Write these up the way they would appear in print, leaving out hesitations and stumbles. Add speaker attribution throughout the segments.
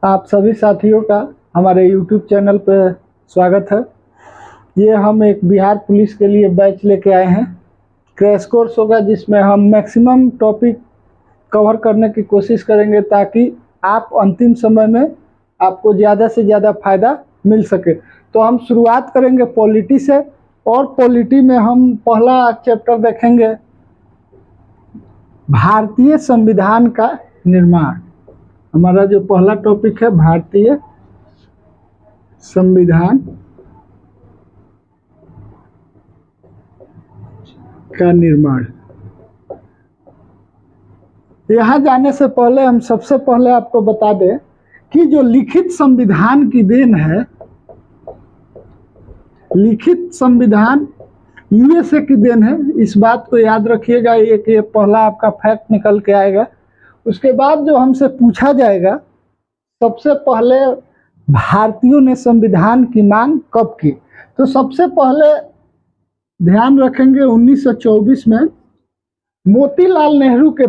Speaker 1: आप सभी साथियों का हमारे YouTube चैनल पर स्वागत है। ये हम एक बिहार पुलिस के लिए बैच लेके आए हैं। क्रैश कोर्स होगा जिसमें हम मैक्सिमम टॉपिक कवर करने की कोशिश करेंगे ताकि आप अंतिम समय में आपको ज़्यादा से ज़्यादा फ़ायदा मिल सके। तो हम शुरुआत करेंगे पॉलिटी से, और पॉलिटी में हम पहला चैप्टर देखेंगे भारतीय संविधान का निर्माण। हमारा जो पहला टॉपिक है भारतीय संविधान का निर्माण। यहाँ जाने से पहले हम सबसे पहले आपको बता दें कि जो लिखित संविधान की देन है, लिखित संविधान यूएसए की देन है। इस बात को याद रखिएगा, ये पहला आपका फैक्ट निकल के आएगा। उसके बाद जो हमसे पूछा जाएगा, सबसे पहले भारतीयों ने संविधान की मांग कब की, तो सबसे पहले ध्यान रखेंगे 1924 में मोतीलाल नेहरू के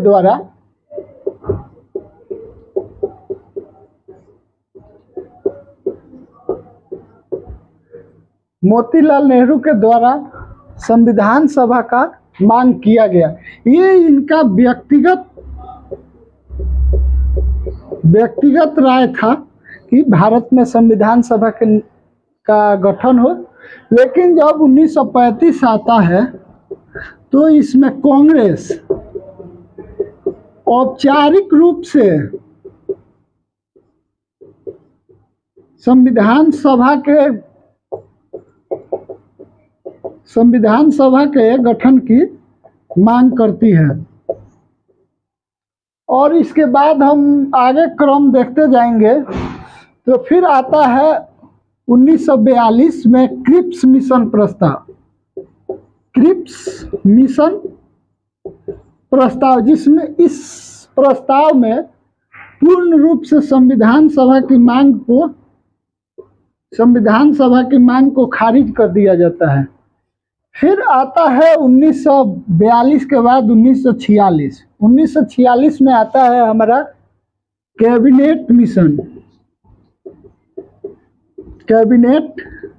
Speaker 1: द्वारा संविधान सभा का मांग किया गया। ये इनका व्यक्तिगत राय था कि भारत में संविधान सभा का गठन हो, लेकिन जब 1935 आता है तो इसमें कांग्रेस औपचारिक रूप से संविधान सभा के गठन की मांग करती है। और इसके बाद हम आगे क्रम देखते जाएंगे। तो फिर आता है 1942 में क्रिप्स मिशन प्रस्ताव, जिसमें इस प्रस्ताव में पूर्ण रूप से संविधान सभा की मांग को खारिज कर दिया जाता है। फिर आता है 1942 के बाद 1946 में आता है हमारा कैबिनेट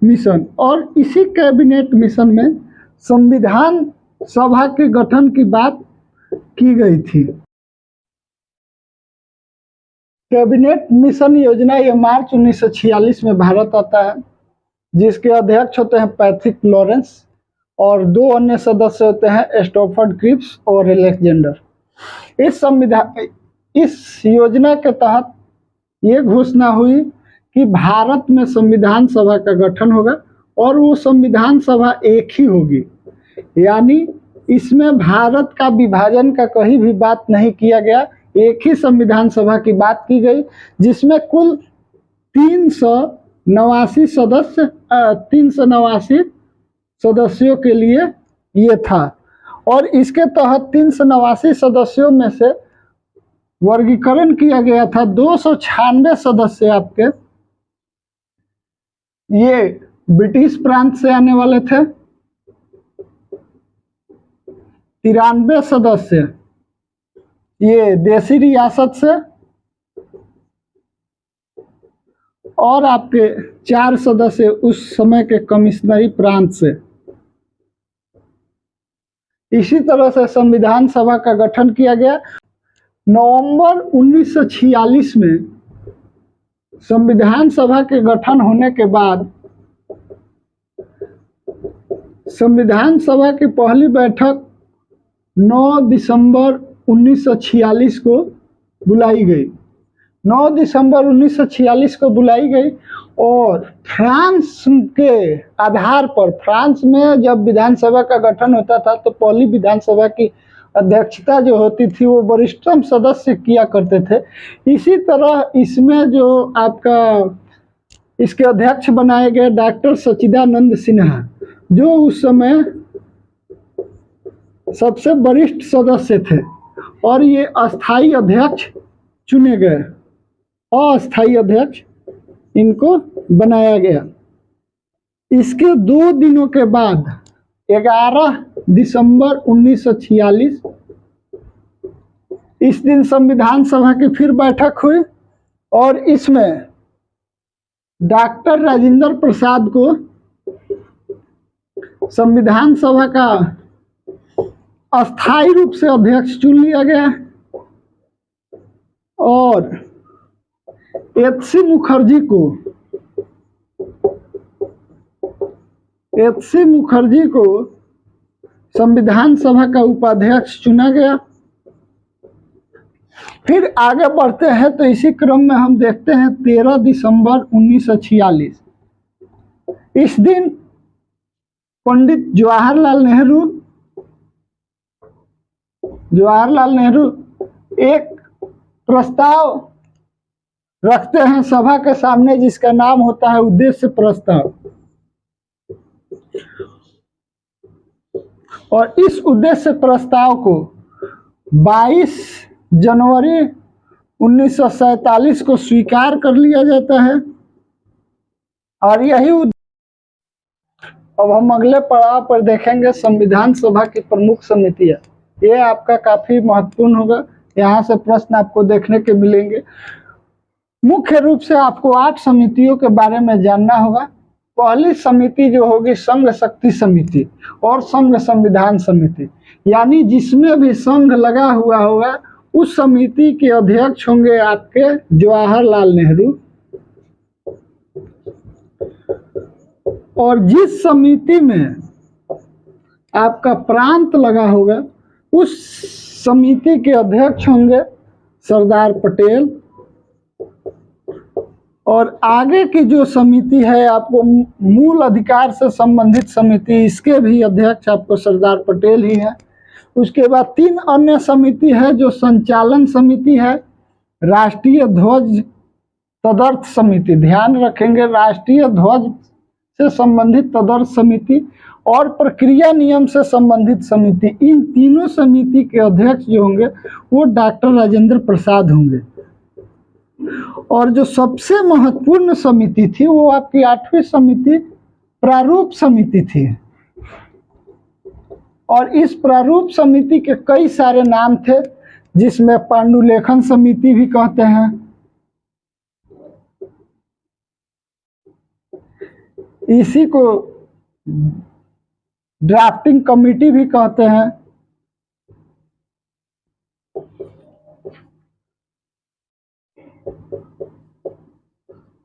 Speaker 1: मिशन, और इसी कैबिनेट मिशन में संविधान सभा के गठन की बात की गई थी। कैबिनेट मिशन योजना ये मार्च 1946 में भारत आता है, जिसके अध्यक्ष होते हैं पैट्रिक लॉरेंस और दो अन्य सदस्य होते हैं स्टैफोर्ड क्रिप्स और अलेक्जेंडर। इस योजना के तहत ये घोषणा हुई कि भारत में संविधान सभा का गठन होगा, और वो संविधान सभा एक ही होगी, यानी इसमें भारत का विभाजन का कहीं भी बात नहीं किया गया। एक ही संविधान सभा की बात की गई, जिसमें कुल 389 सदस्यों के लिए ये था। और इसके तहत 389 सदस्यों में से वर्गीकरण किया गया था। 296 सदस्य आपके ये ब्रिटिश प्रांत से आने वाले थे, 93 सदस्य ये देसी रियासत से, और आपके 4 सदस्य उस समय के कमिश्नरी प्रांत से। इसी तरह से संविधान सभा का गठन किया गया। नवंबर 1946 में संविधान सभा के गठन होने के बाद संविधान सभा की पहली बैठक 9 दिसंबर 1946 को बुलाई गई। 9 दिसंबर 1946 को बुलाई गई, और फ्रांस के आधार पर, फ्रांस में जब विधानसभा का गठन होता था तो पहली विधानसभा की अध्यक्षता जो होती थी वो वरिष्ठतम सदस्य किया करते थे। इसी तरह इसमें जो आपका इसके अध्यक्ष बनाए गए डॉक्टर सच्चिदानंद सिन्हा, जो उस समय सबसे वरिष्ठ सदस्य थे, और ये अस्थाई अध्यक्ष चुने गए। अस्थाई अध्यक्ष इनको बनाया गया। इसके 2 दिनों के बाद 11 दिसंबर 1946 इस दिन संविधान सभा की फिर बैठक हुई, और इसमें डॉक्टर राजेंद्र प्रसाद को संविधान सभा का अस्थायी रूप से अध्यक्ष चुन लिया गया और एच.सी. मुखर्जी को संविधान सभा का उपाध्यक्ष चुना गया। फिर आगे बढ़ते हैं तो इसी क्रम में हम देखते हैं 13 दिसंबर 1946, इस दिन पंडित जवाहरलाल नेहरू एक प्रस्ताव रखते हैं सभा के सामने जिसका नाम होता है उद्देश्य प्रस्ताव। और इस उद्देश्य प्रस्ताव को 22 जनवरी 1947 को स्वीकार कर लिया जाता है। और यही अब हम अगले पड़ाव पर देखेंगे संविधान सभा की प्रमुख समितियां। ये आपका काफी महत्वपूर्ण होगा, यहाँ से प्रश्न आपको देखने के मिलेंगे। मुख्य रूप से आपको 8 समितियों के बारे में जानना होगा। पहली समिति जो होगी संघ शक्ति समिति और संघ संविधान समिति, यानी जिसमें भी संघ लगा हुआ होगा उस समिति के अध्यक्ष होंगे आपके जवाहरलाल नेहरू। और जिस समिति में आपका प्रांत लगा होगा उस समिति के अध्यक्ष होंगे सरदार पटेल। और आगे की जो समिति है आपको मूल अधिकार से संबंधित समिति, इसके भी अध्यक्ष आपको सरदार पटेल ही है। उसके बाद 3 अन्य समिति है जो संचालन समिति है, राष्ट्रीय ध्वज तदर्थ समिति, ध्यान रखेंगे राष्ट्रीय ध्वज से संबंधित तदर्थ समिति, और प्रक्रिया नियम से संबंधित समिति। इन तीनों समिति के अध्यक्ष जो होंगे वो डॉक्टर राजेंद्र प्रसाद होंगे। और जो सबसे महत्वपूर्ण समिति थी वो आपकी 8वीं समिति प्रारूप समिति थी। और इस प्रारूप समिति के कई सारे नाम थे, जिसमें पांडुलेखन समिति भी कहते हैं, इसी को ड्राफ्टिंग कमेटी भी कहते हैं।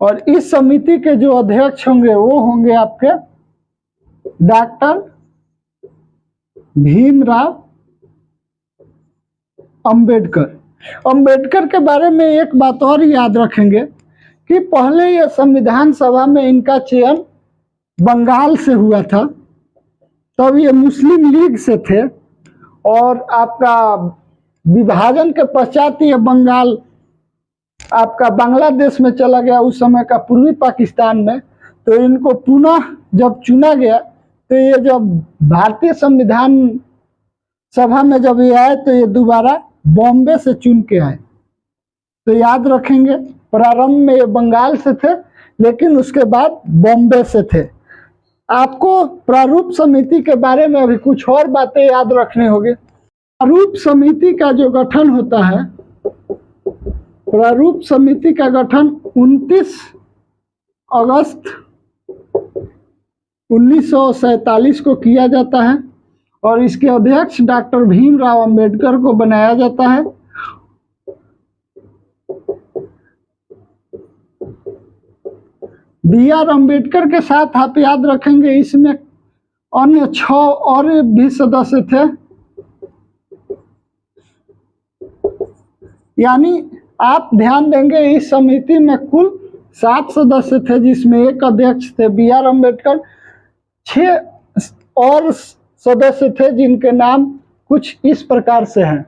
Speaker 1: और इस समिति के जो अध्यक्ष होंगे वो होंगे आपके डॉक्टर भीमराव अंबेडकर के बारे में एक बात और याद रखेंगे कि पहले ये संविधान सभा में इनका चयन बंगाल से हुआ था, तब ये मुस्लिम लीग से थे। और आपका विभाजन के पश्चात ये बंगाल आपका बांग्लादेश में चला गया, उस समय का पूर्वी पाकिस्तान में। तो इनको पुनः जब चुना गया तो ये जब भारतीय संविधान सभा में जब ये आए तो ये दोबारा बॉम्बे से चुन के आए। तो याद रखेंगे प्रारंभ में ये बंगाल से थे लेकिन उसके बाद बॉम्बे से थे। आपको प्रारूप समिति के बारे में अभी कुछ और बातें याद रखनी होगी। प्रारूप समिति का जो गठन होता है, प्रारूप समिति का गठन 29 अगस्त 1947 को किया जाता है और इसके अध्यक्ष डॉक्टर भीमराव अंबेडकर को बनाया जाता है। बी.आर. अंबेडकर के साथ आप याद रखेंगे इसमें अन्य 6 और भी सदस्य थे, यानी आप ध्यान देंगे इस समिति में कुल 7 सदस्य थे, जिसमें एक अध्यक्ष थे बी.आर. अंबेडकर। 6 और सदस्य थे जिनके नाम कुछ इस प्रकार से हैं।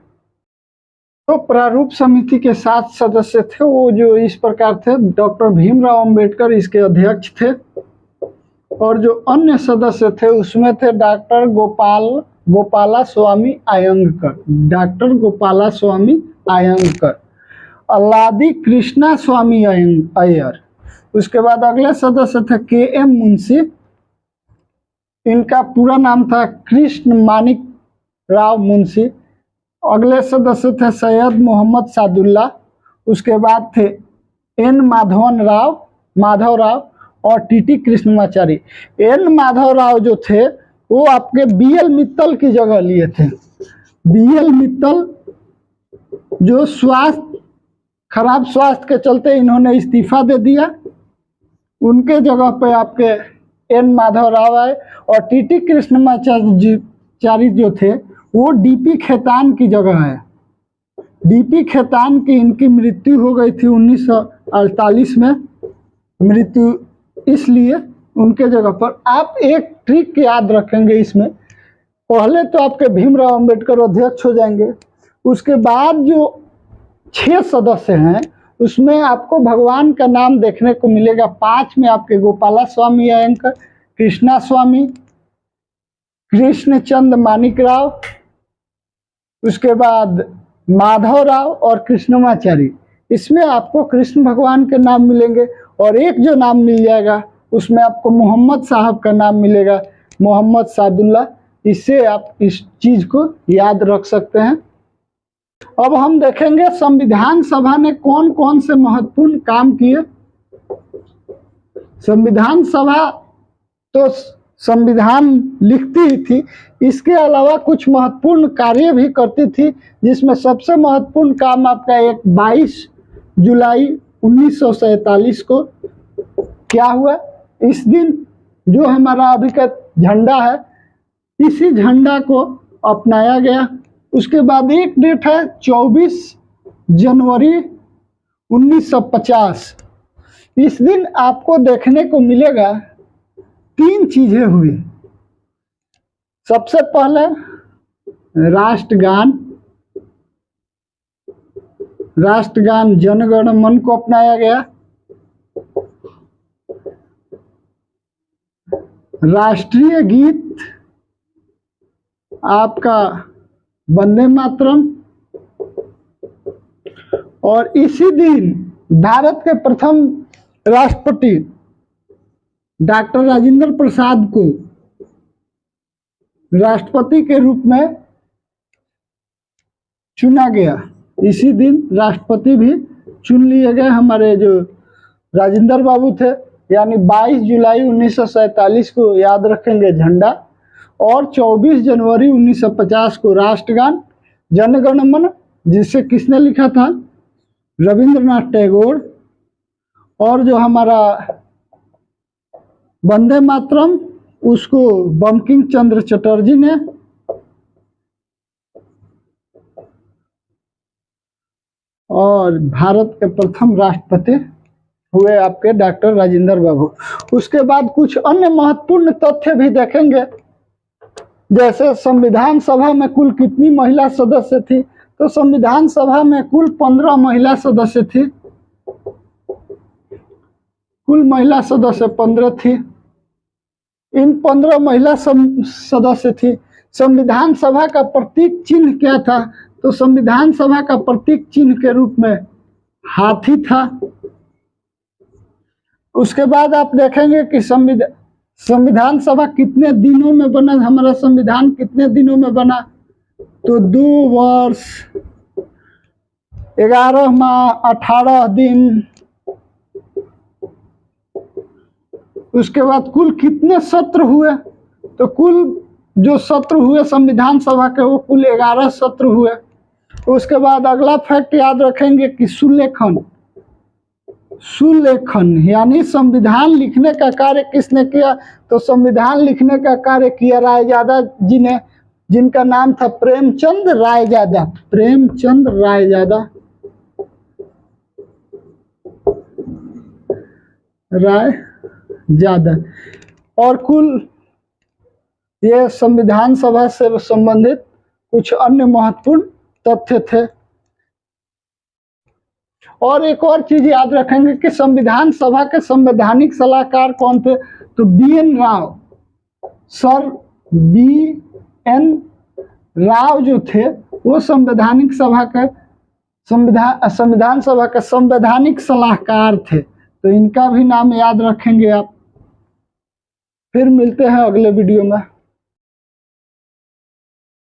Speaker 1: तो प्रारूप समिति के 7 सदस्य थे, वो जो इस प्रकार थे, डॉक्टर भीमराव अंबेडकर इसके अध्यक्ष थे। और जो अन्य सदस्य थे उसमें थे डॉक्टर गोपाला स्वामी अयंगर, अल्लादी कृष्णा स्वामी अय्यर। उसके बाद अगले सदस्य थे के.एम. मुंशी, इनका पूरा नाम था कृष्ण मानिक राव मुंशी। अगले सदस्य थे सैयद मोहम्मद सादुल्ला। उसके बाद थे एन माधव राव और टीटी कृष्णमाचारी। एन माधव राव जो थे वो आपके बीएल मित्तल की जगह लिए थे। बीएल मित्तल जो खराब स्वास्थ्य के चलते इन्होंने इस्तीफा दे दिया, उनके जगह पे आपके एन माधव राव आए। और टीटी कृष्णमाचारी जो थे वो डीपी खेतान की जगह है। डीपी खेतान की इनकी मृत्यु हो गई थी 1948 में। मृत्यु इसलिए उनके जगह पर आप एक ट्रिक याद रखेंगे इसमें, पहले तो आपके भीमराव अंबेडकर अध्यक्ष हो जाएंगे, उसके बाद जो 6 सदस्य हैं उसमें आपको भगवान का नाम देखने को मिलेगा। 5 में आपके गोपाला स्वामी अयंकर, कृष्णा स्वामी, कृष्णचंद मानिक राव, उसके बाद माधव राव और कृष्णमाचारी। इसमें आपको कृष्ण भगवान के नाम मिलेंगे। और एक जो नाम मिल जाएगा उसमें आपको मोहम्मद साहब का नाम मिलेगा, मोहम्मद सादुल्ला। इससे आप इस चीज को याद रख सकते हैं। अब हम देखेंगे संविधान सभा ने कौन कौन से महत्वपूर्ण काम किए। संविधान सभा तो संविधान लिखती ही थी, इसके अलावा कुछ महत्वपूर्ण कार्य भी करती थी, जिसमें सबसे महत्वपूर्ण काम आपका एक 22 जुलाई 1947 को क्या हुआ। इस दिन जो हमारा अभी का झंडा है, इसी झंडा को अपनाया गया। उसके बाद एक डेट है 24 जनवरी 1950। इस दिन आपको देखने को मिलेगा 3 चीजें हुई। सबसे पहले राष्ट्रगान जन गण मन को अपनाया गया। राष्ट्रीय गीत आपका वंदे मातरम। और इसी दिन भारत के प्रथम राष्ट्रपति डॉक्टर राजेंद्र प्रसाद को राष्ट्रपति के रूप में चुना गया। इसी दिन राष्ट्रपति भी चुन लिए गए हमारे जो राजेंद्र बाबू थे। यानी 22 जुलाई 1947 को याद रखेंगे झंडा, और 24 जनवरी 1950 को राष्ट्रगान जन गण मन, जिसे किसने लिखा था, रविंद्रनाथ टैगोर। और जो हमारा वंदे मातरम, उसको बंकिम चंद्र चटर्जी ने। और भारत के प्रथम राष्ट्रपति हुए आपके डॉक्टर राजेंद्र बाबू। उसके बाद कुछ अन्य महत्वपूर्ण तथ्य भी देखेंगे, जैसे संविधान सभा में कुल कितनी महिला सदस्य थी। तो संविधान सभा में कुल 15 महिला सदस्य थी। कुल महिला सदस्य 15 थी। इन 15 महिला सदस्य थी। संविधान सभा का प्रतीक चिन्ह क्या था? तो संविधान सभा का प्रतीक चिन्ह के रूप में हाथी था। उसके बाद आप देखेंगे कि संविधान सभा कितने दिनों में बना, हमारा संविधान कितने दिनों में बना। तो 2 वर्ष 11 माह 18 दिन। उसके बाद कुल कितने सत्र हुए? तो कुल जो सत्र हुए संविधान सभा के वो कुल 11 सत्र हुए। उसके बाद अगला फैक्ट याद रखेंगे कि सुलेखन यानी संविधान लिखने का कार्य किसने किया? तो संविधान लिखने का कार्य किया रायजादा जी ने, जिनका नाम था प्रेमचंद रायजादा। प्रेमचंद रायजादा। और कुल ये संविधान सभा से संबंधित कुछ अन्य महत्वपूर्ण तथ्य थे। और एक और चीज याद रखेंगे कि संविधान सभा के संवैधानिक सलाहकार कौन थे? तो BN Rao, sir BN Rao जो थे वो संविधान सभा के संवैधानिक सलाहकार थे। तो इनका भी नाम याद रखेंगे आप। फिर मिलते हैं अगले वीडियो में।